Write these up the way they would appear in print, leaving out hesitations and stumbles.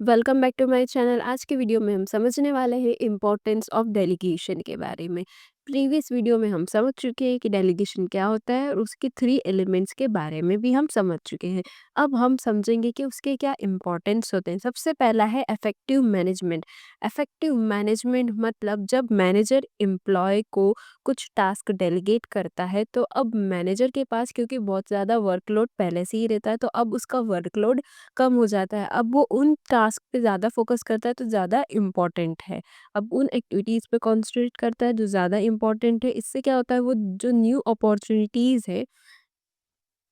Welcome back to my channel. आज के video में हम समझने वाले हैं इम्पोर्टेंस ऑफ डेलीगेशन के बारे में। प्रीवियस वीडियो में हम समझ चुके हैं कि डेलीगेशन क्या होता है और उसके 3 एलिमेंट्स के बारे में भी हम समझ चुके हैं। अब हम समझेंगे कि उसके क्या इम्पोर्टेंस होते हैं। सबसे पहला है इफेक्टिव मैनेजमेंट। इफेक्टिव मैनेजमेंट मतलब जब मैनेजर एम्प्लॉय को कुछ टास्क डेलीगेट करता है, तो अब मैनेजर के पास क्योंकि बहुत ज़्यादा वर्कलोड पहले से ही रहता है, तो अब उसका वर्कलोड कम हो जाता है। अब वो उन टास्क पे ज़्यादा फ़ोकस करता है तो ज़्यादा इम्पोर्टेंट है। अब उन एक्टिविटीज़ पे कॉन्संट्रेट करता है जो ज़्यादा इम्पोर्टेंट है। इससे क्या होता है, वो जो न्यू अपॉर्च्युनिटीज़ है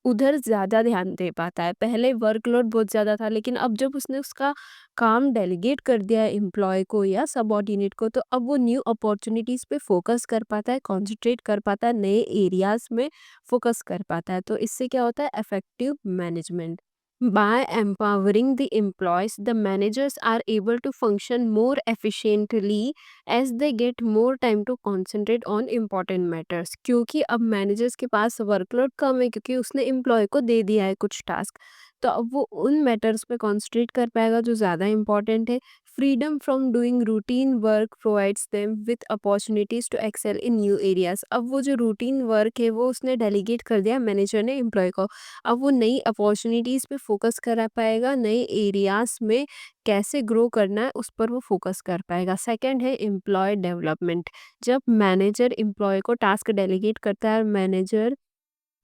उधर ज़्यादा ध्यान दे पाता है। पहले वर्कलोड बहुत ज़्यादा था, लेकिन अब जब उसने उसका काम डेलीगेट कर दिया है एम्प्लॉय को या सबऑर्डिनेट को, तो अब वो न्यू अपॉर्च्युनिटीज़ पे फ़ोकस कर पाता है, कॉन्संट्रेट कर पाता है, नए एरियाज़ में फ़ोकस कर पाता है। तो इससे क्या होता है, effective management. By empowering the employees, the managers are able to function more efficiently as they get more time to concentrate on important matters. क्योंकि अब मैनेजर्स के पास वर्कलोड कम है, क्योंकि उसने एम्प्लॉय को दे दिया है कुछ टास्क, तो अब वो उन मैटर्स पे कॉन्सेंट्रेट कर पाएगा जो ज़्यादा इंपॉर्टेंट है। Freedom from doing routine work provides them with opportunities to excel in new areas. अब वो जो रूटीन वर्क है वो उसने डेलीगेट कर दिया मैनेजर ने एम्प्लॉय को। अब वो नई अपॉर्चुनिटीज़ पे फोकस करा पाएगा, नए एरियाज़ में कैसे ग्रो करना है उस पर वो फोकस कर पाएगा। सेकंड है एम्प्लॉय डेवलपमेंट। जब मैनेजर एम्प्लॉय को टास्क डेलीगेट करता है, मैनेजर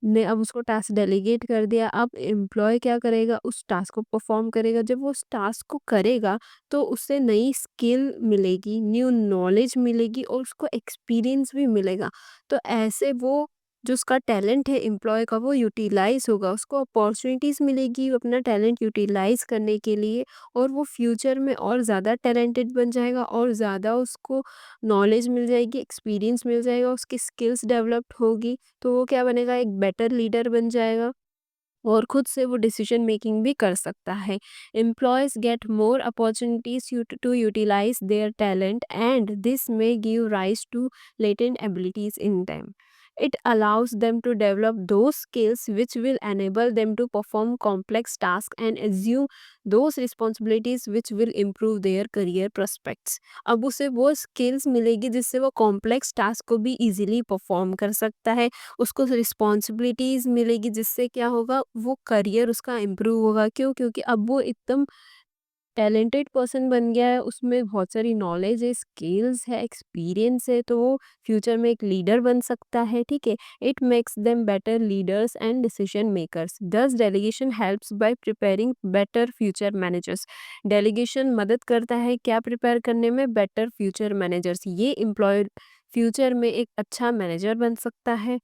ने अब उसको टास्क डेलीगेट कर दिया, अब एम्प्लॉय क्या करेगा, उस टास्क को परफॉर्म करेगा। जब वो उस टास्क को करेगा तो उससे नई स्किल मिलेगी, न्यू नॉलेज मिलेगी और उसको एक्सपीरियंस भी मिलेगा। तो ऐसे वो जो उसका टैलेंट है एम्प्लॉय का वो यूटिलाइज होगा, उसको अपॉर्चुनिटीज़ मिलेगी अपना टैलेंट यूटिलाइज करने के लिए, और वो फ्यूचर में और ज़्यादा टैलेंटेड बन जाएगा और ज़्यादा उसको नॉलेज मिल जाएगी, एक्सपीरियंस मिल जाएगा, उसकी स्किल्स डेवलप्ड होगी। तो वो क्या बनेगा, एक बेटर लीडर बन जाएगा और खुद से वो डिसीजन मेकिंग भी कर सकता है। Employees get more opportunities to utilize their talent and this may give rise to latent abilities in them. It allows them to develop those skills which will enable them to perform complex tasks and assume those responsibilities which will improve their career prospects. अब उसे वो skills मिलेगी जिससे वो complex task को भी easily perform कर सकता है। उसको रिस्पॉन्सिबिलिटीज़ मिलेगी जिससे क्या होगा, वो करियर उसका इम्प्रूव होगा। क्यों? क्योंकि अब वो एकदम टैलेंटेड पर्सन बन गया है, उसमें बहुत सारी नॉलेज है, स्किल्स है, एक्सपीरियंस है, तो वो फ्यूचर में एक लीडर बन सकता है। ठीक है। It makes them better leaders and decision makers. Thus delegation helps by preparing better future managers. Delegation मदद करता है क्या प्रिपेयर करने में, बेटर फ्यूचर मैनेजर्स। ये एम्प्लॉय फ्यूचर में एक अच्छा मैनेजर बन सकता है।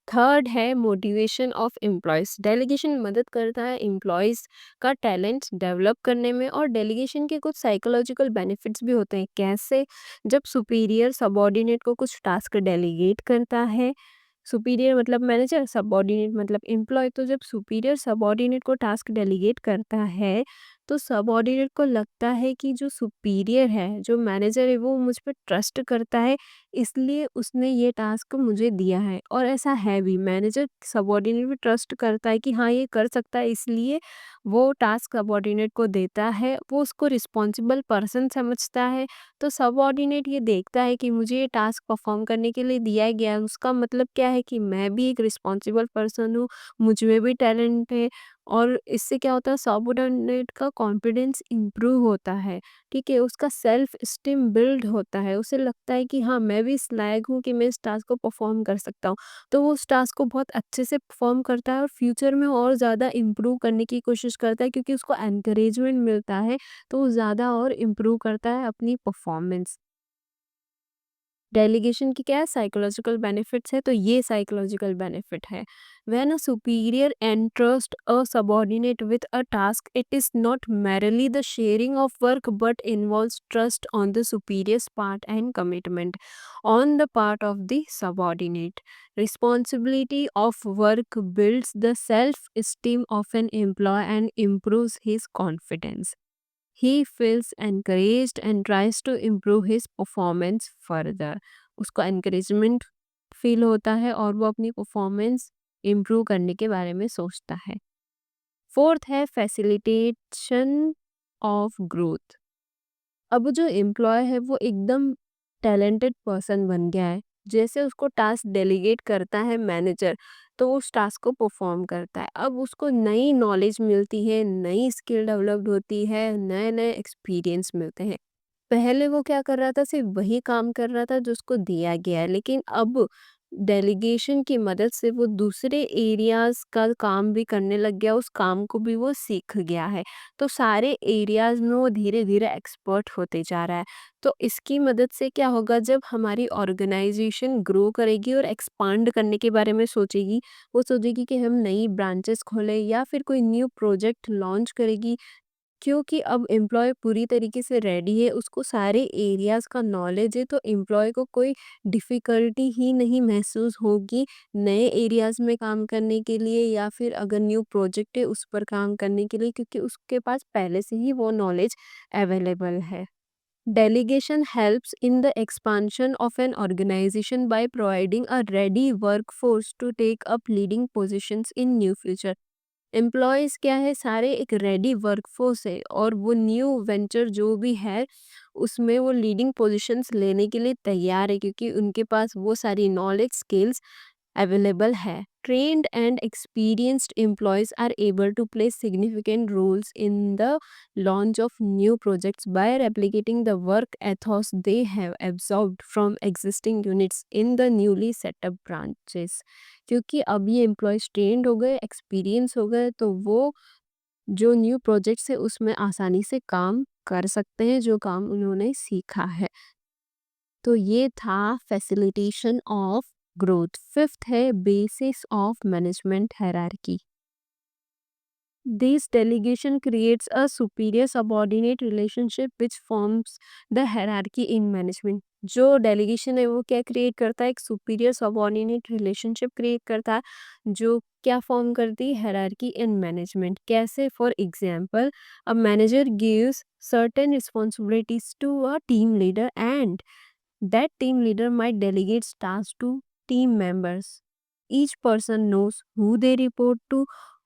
थर्ड है मोटिवेशन ऑफ एम्प्लॉयज़। डेलीगेशन मदद करता है एम्प्लॉयज़ का टैलेंट डेवलप करने में, और डेलीगेशन के कुछ साइकोलॉजिकल बेनिफिट्स भी होते हैं। कैसे? जब सुपीरियर सबऑर्डिनेट को कुछ टास्क डेलीगेट करता है, सुपीरियर मतलब मैनेजर, सबऑर्डिनेट मतलब एम्प्लॉय, तो जब सुपीरियर सबऑर्डिनेट को टास्क डेलीगेट करता है तो सबऑर्डिनेट को लगता है कि जो सुपीरियर है, जो मैनेजर है, वो मुझ पे ट्रस्ट करता है, इसलिए उसने ये टास्क मुझे दिया है। और ऐसा है भी, मैनेजर सबऑर्डिनेट पे ट्रस्ट करता है कि हाँ ये कर सकता है, इसलिए वो टास्क सबऑर्डिनेट को देता है, वो उसको रिस्पॉन्सिबल पर्सन समझता है। तो सबऑर्डिनेट ये देखता है कि मुझे ये टास्क परफॉर्म करने के लिए दिया गया है, उसका मतलब क्या है कि मैं भी एक रिस्पॉन्सिबल पर्सन हूँ, मुझ में भी टैलेंट है। और इससे क्या होता है, सबऑर्डिनेट का कॉन्फिडेंस इम्प्रूव होता है। ठीक है, उसका सेल्फ स्टीम बिल्ड होता है, उसे लगता है कि हाँ मैं भी इस लायक हूँ कि मैं इस टास्क को परफॉर्म कर सकता हूँ। तो वो उस टास्क को बहुत अच्छे से परफॉर्म करता है और फ्यूचर में और ज़्यादा इम्प्रूव करने की कोशिश करता है, क्योंकि उसको एनकरेजमेंट मिलता है, तो वो ज़्यादा और इम्प्रूव करता है अपनी परफॉर्मेंस। डेलीगेशन की क्या है, साइकोलॉजिकल बेनिफिट्स है, तो ये साइकोलॉजिकल बेनिफिट है। When a superior entrust a subordinate with a task, it is not merely the sharing of work but involves trust on the superior's part and commitment on the part of the subordinate. Responsibility of work builds the self-esteem of an employee and improves his confidence. He feels encouraged and tries to improve his performance further. उसको encouragement feel होता है और वो अपनी performance improve करने के बारे में सोचता है। फोर्थ है फैसिलिटेशन ऑफ ग्रोथ। अब जो एम्प्लॉय है वो एकदम टैलेंटेड पर्सन बन गया है। जैसे उसको टास्क डेलीगेट करता है मैनेजर, तो वो उस टास्क को परफॉर्म करता है। अब उसको नई नॉलेज मिलती है, नई स्किल डेवलप्ड होती है, नए नए एक्सपीरियंस मिलते हैं। पहले वो क्या कर रहा था, सिर्फ वही काम कर रहा था जो उसको दिया गया है, लेकिन अब डेलीगेशन की मदद से वो दूसरे एरियाज का काम भी करने लग गया, उस काम को भी वो सीख गया है। तो सारे एरियाज में वो धीरे धीरे एक्सपर्ट होते जा रहा है। तो इसकी मदद से क्या होगा, जब हमारी ऑर्गेनाइजेशन ग्रो करेगी और एक्सपांड करने के बारे में सोचेगी, वो सोचेगी कि हम नई ब्रांचेस खोलें या फिर कोई न्यू प्रोजेक्ट लॉन्च करेगी, क्योंकि अब एम्प्लॉय पूरी तरीके से रेडी है, उसको सारे एरियाज़ का नॉलेज है, तो एम्प्लॉय को कोई डिफ़िकल्टी ही नहीं महसूस होगी नए एरियाज़ में काम करने के लिए या फिर अगर न्यू प्रोजेक्ट है उस पर काम करने के लिए, क्योंकि उसके पास पहले से ही वो नॉलेज अवेलेबल है। Delegation helps in the expansion of an organization by providing a ready workforce to take up leading positions in new future. Employees क्या है, सारे एक रेडी वर्कफोर्स है और वो न्यू वेंचर जो भी है उसमें वो लीडिंग पोजीशंस लेने के लिए तैयार है, क्योंकि उनके पास वो सारी नॉलेज स्किल्स available है। Trained and experienced employees are able to play significant roles in the launch of new projects by replicating the work ethos they have absorbed from existing units in the newly set up branches। क्योंकि अब ये employees trend हो गए, experience हो गए, तो वो जो न्यू प्रोजेक्ट्स है उसमें आसानी से काम कर सकते हैं जो काम उन्होंने सीखा है। तो ये था फैसिलिटेशन ऑफ ग्रोथ। फिफ्थ है basis of management hierarchy. This delegation creates a superior subordinate relationship which forms the hierarchy in management। जो डेलीगेशन है वो क्या क्रिएट करता है, एक सुपीरियर सबॉर्डिनेट रिलेशनशिप क्रिएट करता है, जो क्या फॉर्म करती है, हायरार्की इन मैनेजमेंट। कैसे, for example, a manager gives certain responsibilities to a team leader and that team leader might delegate tasks to team members. Each person knows who they report to,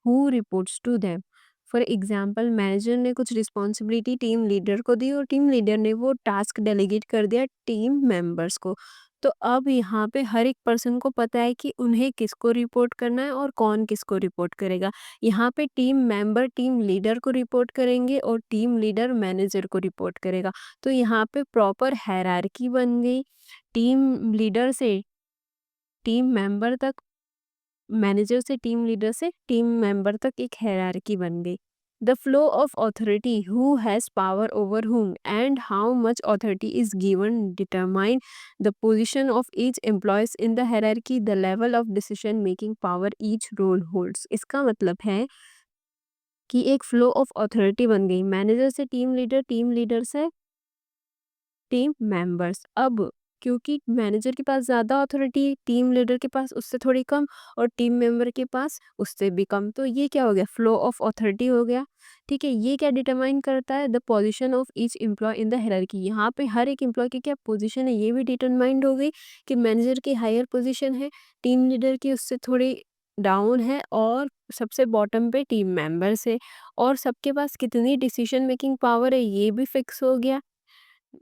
who reports to them. For example, manager ने कुछ responsibility team leader को दी और team leader ने वो task delegate कर दिया team members को। तो अब यहाँ पे हर एक पर्सन को पता है कि उन्हें किसको रिपोर्ट करना है और कौन किसको रिपोर्ट करेगा। यहाँ पे टीम मेंबर टीम लीडर को रिपोर्ट करेंगे और टीम लीडर मैनेजर को रिपोर्ट करेगा। तो यहाँ पे प्रॉपर हायरार्की बन गई, टीम लीडर से टीम मेंबर तक, मैनेजर से टीम लीडर से टीम मेंबर तक एक हायरार्की बन गई। The flow of authority, who has power over whom and how much authority is given determine the position of each employees in the hierarchy, the level of decision making power each role holds. इसका मतलब है कि एक flow of authority बन गई, manager से team leader से team members. अब क्योंकि मैनेजर के पास ज़्यादा अथॉरिटी है, टीम लीडर के पास उससे थोड़ी कम और टीम मेंबर के पास उससे भी कम, तो ये क्या हो गया, फ्लो ऑफ अथॉरिटी हो गया। ठीक है, ये क्या डिटरमाइन करता है, the position of each employee in the hierarchy. यहाँ पे हर एक एम्प्लॉय की क्या पोजीशन है ये भी डिटरमाइंड हो गई कि मैनेजर की हायर पोजीशन है, टीम लीडर की उससे थोड़ी डाउन है और सबसे बॉटम पे टीम मेंबर्स है, और सबके पास कितनी डिसीजन मेकिंग पावर है ये भी फिक्स हो गया।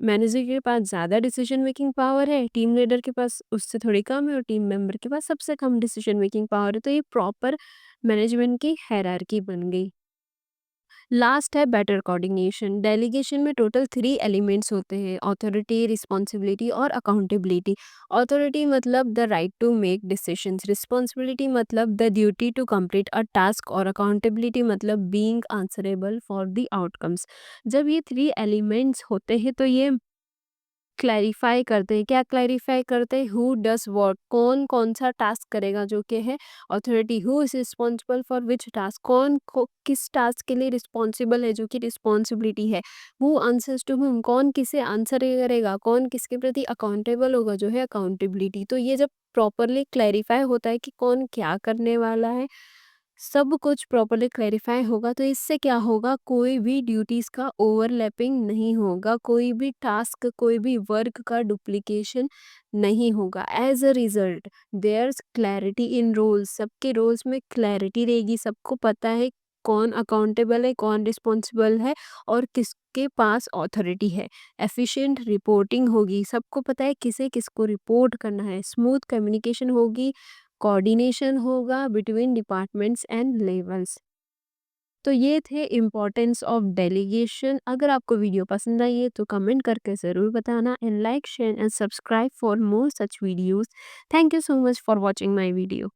मैनेजर के पास ज़्यादा डिसीजन मेकिंग पावर है, टीम लीडर के पास उससे थोड़ी कम है और टीम मेंबर के पास सबसे कम डिसीजन मेकिंग पावर है। तो ये प्रॉपर मैनेजमेंट की हायरार्की बन गई। लास्ट है बेटर कोऑर्डिनेशन। डेलीगेशन में टोटल 3 एलिमेंट्स होते हैं, अथॉरिटी, रिस्पॉन्सिबिलिटी और अकाउंटेबिलिटी। अथॉरिटी मतलब the right to make decisions, responsibility मतलब the duty to complete a task और अकाउंटेबिलिटी मतलब being answerable for the outcomes. जब ये 3 एलिमेंट्स होते हैं तो ये क्लैरिफाई करते हैं, क्या क्लैरिफाई करते हैं, हु डज व्हाट, कौन कौन सा टास्क करेगा, जो कि है authority, who is responsible for which task, किस टास्क के लिए रिस्पॉन्सिबल है जो कि रिस्पॉन्सिबिलिटी है, हु आंसर्स टू हुम, कौन किसे आंसर करेगा, कौन किसके प्रति अकाउंटेबल होगा, जो है अकाउंटेबिलिटी। तो ये जब प्रॉपरली क्लैरिफाई होता है कि कौन क्या करने वाला है, सब कुछ प्रॉपर्ली क्लैरिफाई होगा, तो इससे क्या होगा, कोई भी ड्यूटीज का ओवरलैपिंग नहीं होगा, कोई भी टास्क, कोई भी वर्क का डुप्लीकेशन नहीं होगा। As a result there's clarity in roles, सबके रोल्स में क्लैरिटी रहेगी, सबको पता है कौन अकाउंटेबल है, कौन रिस्पॉन्सिबल है और किसके पास ऑथोरिटी है। एफिशिएंट रिपोर्टिंग होगी, सबको पता है किसे किसको रिपोर्ट करना है। स्मूथ कम्युनिकेशन होगी, कोऑर्डिनेशन होगा बिटवीन डिपार्टमेंट्स एंड लेवल्स। तो ये थे इम्पोर्टेंस ऑफ डेलीगेशन। अगर आपको वीडियो पसंद आई है तो कमेंट करके ज़रूर बताना and like share and subscribe for more such videos. Thank you so much for watching my video.